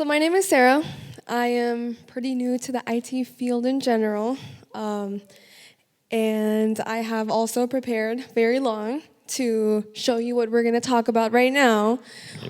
So my name is Sarah. I am pretty new to the IT field in general, and I have also prepared very long to show you what we're going to talk about right now.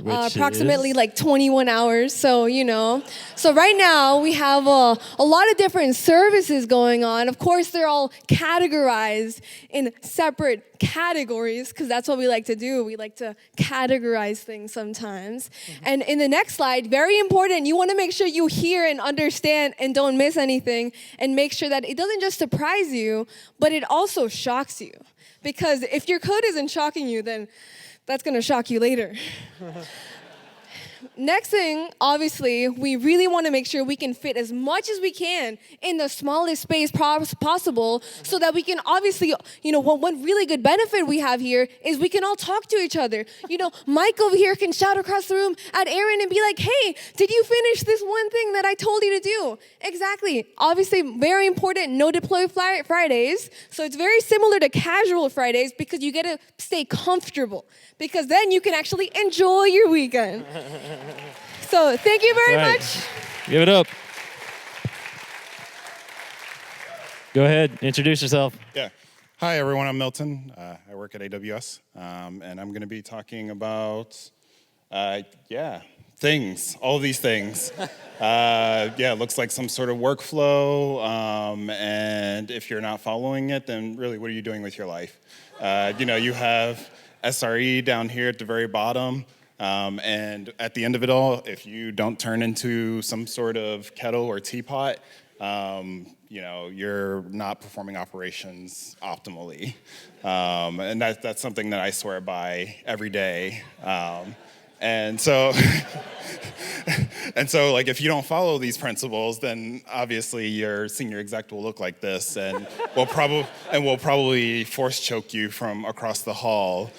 Approximately like 21 hours, so you know. So right now we have a lot of different services going on. Of course, they're all categorized in separate categories because that's what we like to do. We like to categorize things sometimes. And in the next slide, very important, you want to make sure you hear and understand and don't miss anything, and make sure that it doesn't just surprise you, but it also shocks you. Because if your code isn't shocking you, then that's going to shock you later. Next thing, obviously, we really want to make sure we can fit as much as we can in the smallest space possible so that we can obviously, one really good benefit we have here is we can all talk to each other. Mike over here can shout across the room at Aaron and be like, hey, did you finish this one thing that I told you to do? Exactly. Obviously, very important, no deploy Fridays. So it's very similar to casual Fridays because you get to stay comfortable because then you can actually enjoy your weekend. So thank you very much. Give it up. Go ahead, introduce yourself. Yeah. Hi, everyone. I'm Milton. I work at AWS, and I'm going to be talking about, things, all of these things. It looks like some sort of workflow, and if you're not following it, then really, what are you doing with your life? You have SRE down here at the very bottom. And at the end of it all, if you don't turn into some sort of kettle or teapot, you're not performing operations optimally. And that's something that I swear by every day. And so like if you don't follow these principles, then obviously your senior exec will look like this, and will probably force choke you from across the hall.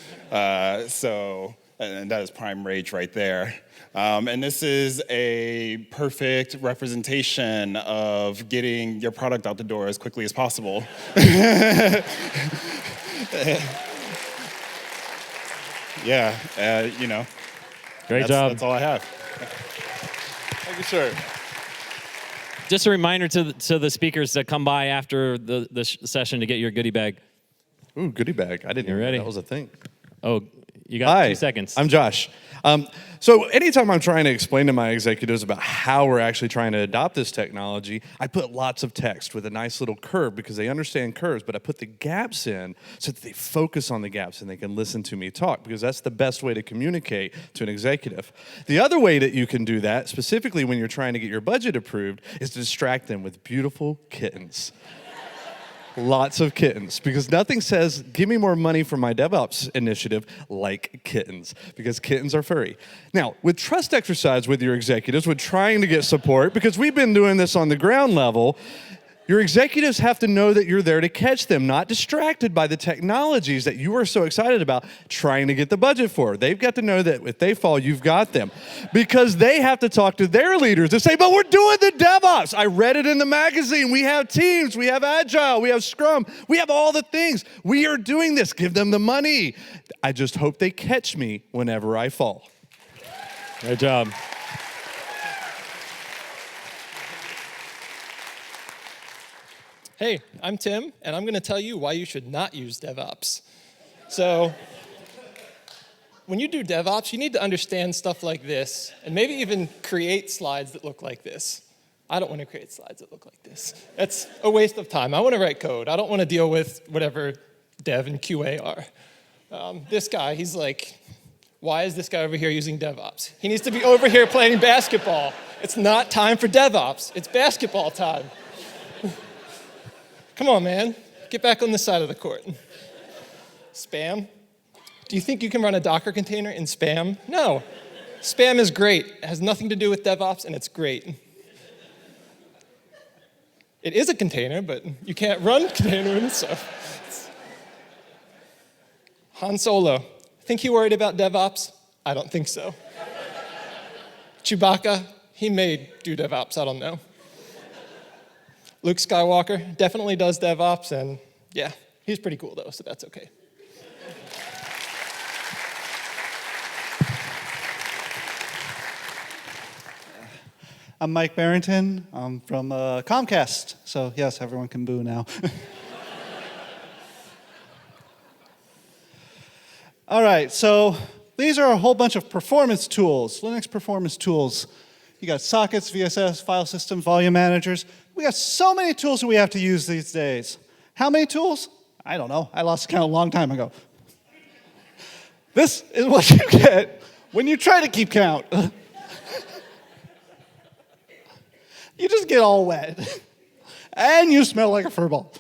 And that is prime rage right there. And this is a perfect representation of getting your product out the door as quickly as possible. Great job. That's all I have. Thank you, sir. Just a reminder to the speakers to come by after the session to get your goodie bag. Ooh, goodie bag. I didn't know ready? that was a thing. Oh, you got Hi, 2 seconds. I'm Josh. So anytime I'm trying to explain to my executives about how we're actually trying to adopt this technology, I put lots of text with a nice little curve because they understand curves, but I put the gaps in so that they focus on the gaps and they can listen to me talk, because that's the best way to communicate to an executive. The other way that you can do that, specifically when you're trying to get your budget approved, is to distract them with beautiful kittens. Lots of kittens, because nothing says, give me more money for my DevOps initiative like kittens, because kittens are furry. Now, with trust exercise with your executives, with trying to get support, because we've been doing this on the ground level, your executives have to know that you're there to catch them, not distracted by the technologies that you are so excited about trying to get the budget for. They've got to know that if they fall, you've got them. Because they have to talk to their leaders to say, but we're doing the DevOps. I read it in the magazine. We have teams. We have Agile. We have Scrum. We have all the things. We are doing this. Give them the money. I just hope they catch me whenever I fall. Great job. Hey, I'm Tim, and I'm going to tell you why you should not use DevOps. So, when you do DevOps, you need to understand stuff like this, and maybe even create slides that look like this. I don't want to create slides that look like this. That's a waste of time. I want to write code. I don't want to deal with whatever dev and QA are. This guy, he's like, why is this guy over here using DevOps? He needs to be over here playing basketball. It's not time for DevOps. It's basketball time. Come on, man. Get back on this side of the court. Spam? Do you think you can run a Docker container in Spam? No. Spam is great. It has nothing to do with DevOps, and it's great. It is a container, but you can't run container and stuff. Han Solo. Think he worried about DevOps? I don't think so. Chewbacca, he may do DevOps, I don't know. Luke Skywalker definitely does DevOps, and yeah, he's pretty cool though, so that's okay. I'm Mike Barrington. I'm from Comcast. So yes, everyone can boo now. All right, so these are a whole bunch of performance tools, Linux performance tools. You got sockets, VSS, file systems, volume managers. We got so many tools that we have to use these days. How many tools? I don't know. I lost count a long time ago. This is what you get when you try to keep count. You just get all wet. And you smell like a furball.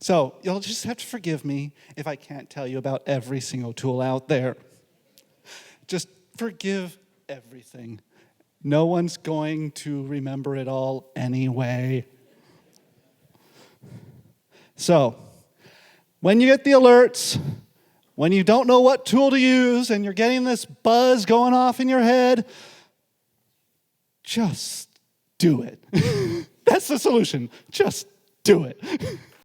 So you'll just have to forgive me if I can't tell you about every single tool out there. Just forgive everything. No one's going to remember it all anyway. So, when you get the alerts, when you don't know what tool to use and you're getting this buzz going off in your head, just do it. That's the solution. Just do it.